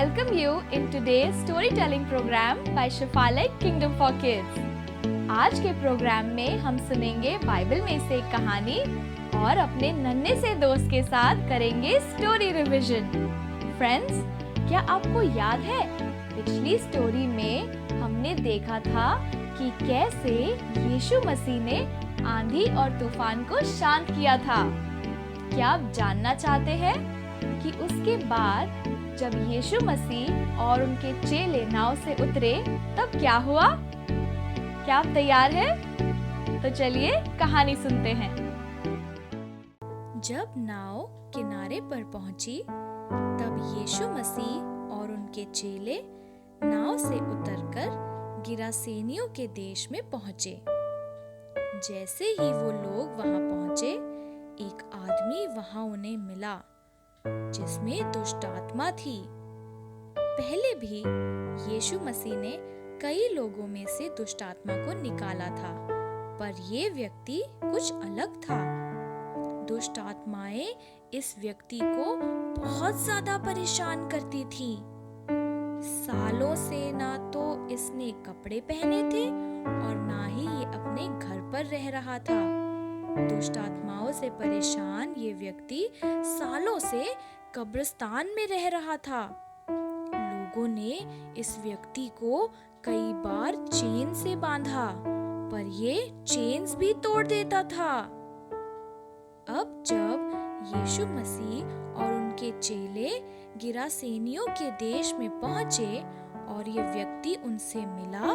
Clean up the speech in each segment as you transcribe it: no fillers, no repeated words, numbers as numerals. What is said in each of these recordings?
welcome you in today's storytelling program by Shafalek Kingdom for Kids. आज के programme में हम सुनेंगे बाइबल में से एक कहानी और अपने नन्हे से दोस्त के साथ करेंगे स्टोरी रिवीजन। फ्रेंड्स, क्या आपको याद है पिछली स्टोरी में हमने देखा था कि कैसे यीशु मसीह ने आंधी और तूफान को शांत किया था। क्या आप जानना चाहते हैं कि उसके बाद जब यीशु मसीह और उनके चेले नाव से उतरे तब क्या हुआ? क्या आप तैयार हैं? तो चलिए कहानी सुनते हैं। जब नाव किनारे पर पहुंची तब यीशु मसीह और उनके चेले नाव से उतरकर गिरासेनियों के देश में पहुंचे। जैसे ही वो लोग वहां पहुंचे, एक आदमी वहां उन्हें मिला जिसमें दुष्ट आत्मा थी। पहले भी यीशु मसीह ने कई लोगों में से दुष्ट आत्मा को निकाला था, पर ये व्यक्ति कुछ अलग था। दुष्ट आत्माएं इस व्यक्ति को बहुत ज्यादा परेशान करती थी। सालों से ना तो इसने कपड़े पहने थे और ना ही ये अपने घर पर रह रहा था। दुष्ट आत्माओं से परेशान ये व्यक्ति सालों से कब्रिस्तान में रह रहा था। लोगों ने इस व्यक्ति को कई बार चेन से बांधा, पर ये चेन्स भी तोड़ देता था। अब जब यीशु मसीह और उनके चेले गिरासेनियों के देश में पहुंचे और ये व्यक्ति उनसे मिला,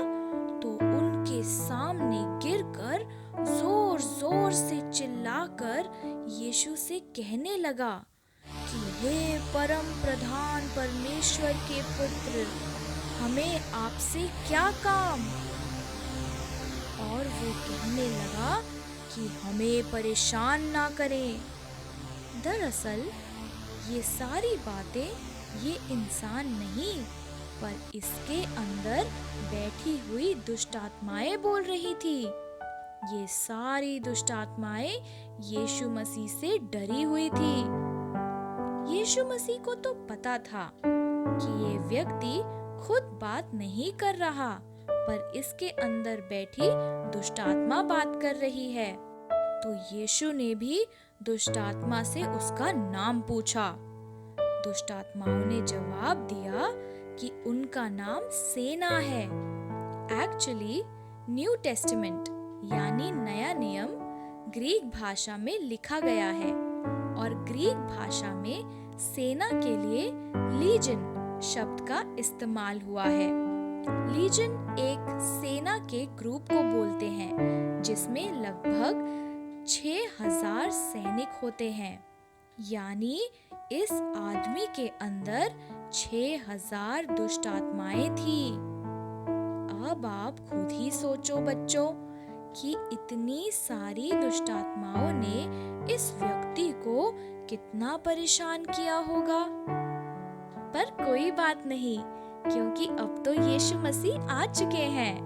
तो उनके सामने गिरकर जोर जोर से चिल्लाकर यीशु से कहने लगा कि हे परम प्रधान परमेश्वर के पुत्र, हमें आपसे क्या काम? और वो कहने लगा कि हमें परेशान ना करें। दरअसल ये सारी बातें ये इंसान नहीं, पर इसके अंदर बैठी हुई दुष्ट आत्माएं बोल रही थी। ये सारी दुष्ट आत्माएं यीशु मसीह से डरी हुई थी। यीशु मसीह को तो पता था कि ये व्यक्ति खुद बात नहीं कर रहा, पर इसके अंदर बैठी दुष्ट आत्मा बात कर रही है। तो यीशु ने भी दुष्ट आत्मा से उसका नाम पूछा। दुष्ट आत्माओं ने जवाब दिया कि उनका नाम सेना है। एक्चुअली न्यू टेस्टामेंट यानी नया नियम ग्रीक भाषा में लिखा गया है और ग्रीक भाषा में सेना के लिए लीजन शब्द का इस्तेमाल हुआ है। लीजन एक सेना के ग्रुप को बोलते हैं जिसमें लगभग 6000 सैनिक होते हैं। यानी इस आदमी के अंदर 6000 दुष्ट आत्माएं थी। अब आप खुद ही सोचो बच्चों कि इतनी सारी दुष्ट आत्माओं ने इस व्यक्ति को कितना परेशान किया होगा। पर कोई बात नहीं, क्योंकि अब तो यीशु मसीह आ चुके हैं।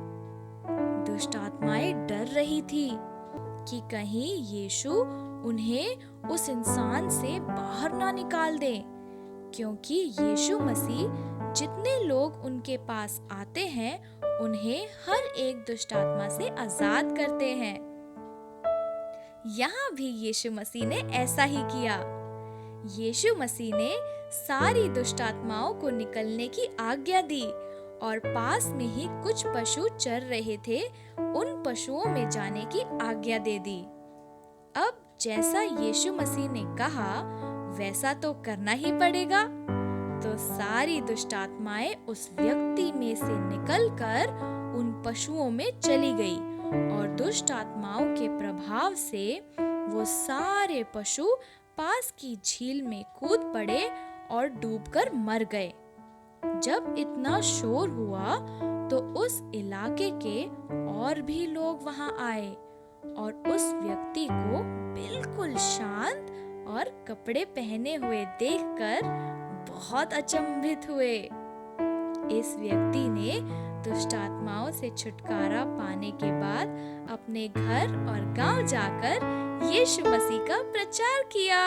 दुष्ट आत्माएं डर रही थी कि कहीं यीशु उन्हें उस इंसान से बाहर ना निकाल दे, क्योंकि यीशु मसीह जितने लोग उनके पास आते हैं उन्हें हर एक दुष्ट आत्मा से आजाद करते हैं। यहाँ भी यीशु मसीह ने ऐसा ही किया। यीशु मसीह ने सारी दुष्ट आत्माओं को निकलने की आज्ञा दी और पास में ही कुछ पशु चर रहे थे, उन पशुओं में जाने की आज्ञा दे दी। अब जैसा यीशु मसीह ने कहा वैसा तो करना ही पड़ेगा। तो सारी दुष्ट आत्माएं उस व्यक्ति में से निकलकर उन पशुओं में चली गई और दुष्ट आत्माओं के प्रभाव से वो सारे पशु पास की झील में कूद पड़े और डूबकर मर गए। जब इतना शोर हुआ तो उस इलाके के और भी लोग वहां आए और उस व्यक्ति को बिल्कुल शांत और कपड़े पहने हुए देखकर बहुत अचंभित हुए। इस व्यक्ति ने दुष्ट आत्माओं से छुटकारा पाने के बाद अपने घर और गांव जाकर यीशु मसीह का प्रचार किया।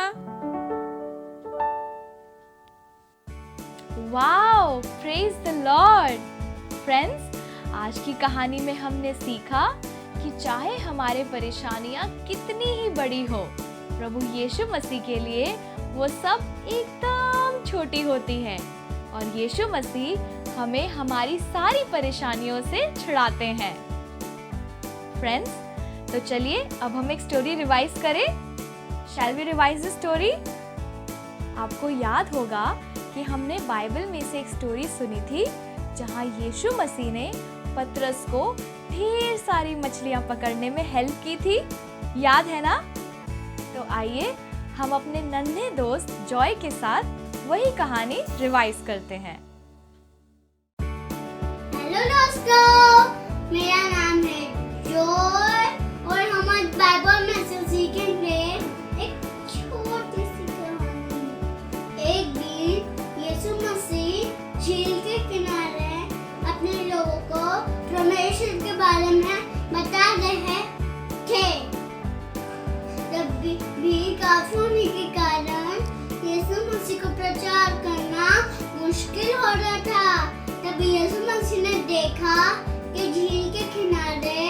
Wow, praise the Lord. Friends, आज की कहानी में हमने सीखा कि चाहे हमारे परेशानियां कितनी ही बड़ी हो, प्रभु यीशु मसीह के लिए वो सब एकदम छोटी होती हैं और यीशु मसीह हमें हमारी सारी परेशानियों से छुड़ाते हैं। फ्रेंड्स, तो चलिए अब हम एक स्टोरी रिवाइज करें। Shall we revise the story? आपको याद होगा कि हमने बाइबल में से एक स्टोरी सुनी थी जहां यीशु मसीह ने पतरस को ढेर सारी मछलियां पकड़ने में हेल्प की थी। याद है ना? तो आइए हम अपने नन्हे दोस्त जॉय के साथ वही कहानी रिवाइज करते हैं। हेलो दोस्तों, मेरा नाम है जॉय और हम आज बाइबल में से सीखेंगे एक छोटी सी कहानी। एक दिन यीशु मसीह झील के किनारे अपने लोगों को परमेश्वर के बारे में बता रहे थे। जब भीड़ काफी होने के कारण यीशु मसीह को प्रचार करना मुश्किल हो रहा था। तब यीशु मसीह ने देखा कि झील के किनारे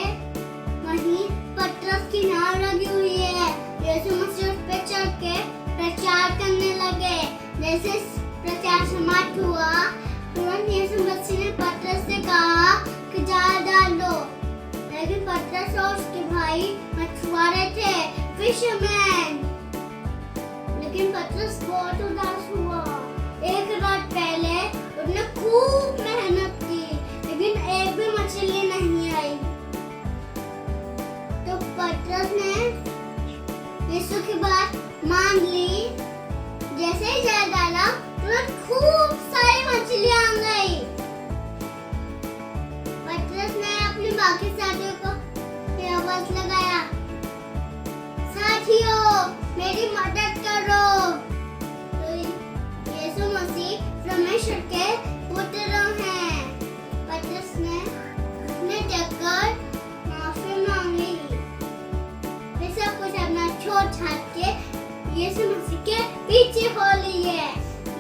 वहीं पतरस की नाव लगी हुई है। यीशु मसीह उस पे चढ़ के प्रचार करने लगे। जैसे प्रचार समाप्त हुआ, तुरंत यीशु मसीह ने पतरस से कहा कि जाल डाल दो। लेकिन पतरस और उसके भाई मछुआरे थे, फिशरमैन। लेकिन पतरस बहुत उदास हुआ। एक रात पहले उसने खूब मेहनत की, लेकिन एक भी मछली नहीं आई। तो पतरस ने यीशु की बात मान ली। जैसे ही जाल डाला, तुरंत खूब सारी मछलियां आ गई। पतरस ने अपने बाकी साथियों को आवाज लगाया, साथियों मेरी मदद करो। तो यीशु मसीह परमेश्वर के पुत्र हैं। पतरस ने अपने जगह माफी मांगी। वे सब कुछ अपना छोड़ छाड़ के यीशु मसीह के पीछे हो लिए।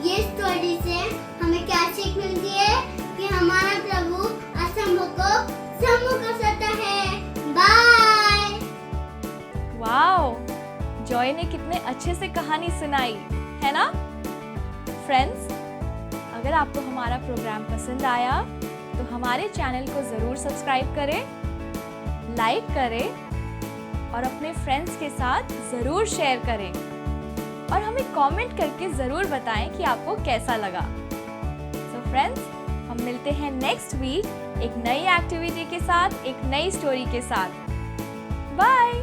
ये स्टोरी से हमें क्या सीख मिलती है कि हमारा प्रभु असंभव को संभव कर सकता है। बाय। वाओ, जॉय ने कितने अच्छे से कहानी सुनाई है ना? फ्रेंड्स, अगर आपको हमारा प्रोग्राम पसंद आया तो हमारे चैनल को ज़रूर सब्सक्राइब करें, लाइक करें और अपने फ्रेंड्स के साथ ज़रूर शेयर करें और हमें कमेंट करके ज़रूर बताएं कि आपको कैसा लगा। सो फ्रेंड्स, हम मिलते हैं नेक्स्ट वीक एक नई एक्टिविटी के साथ, एक नई स्टोरी के साथ। बाय।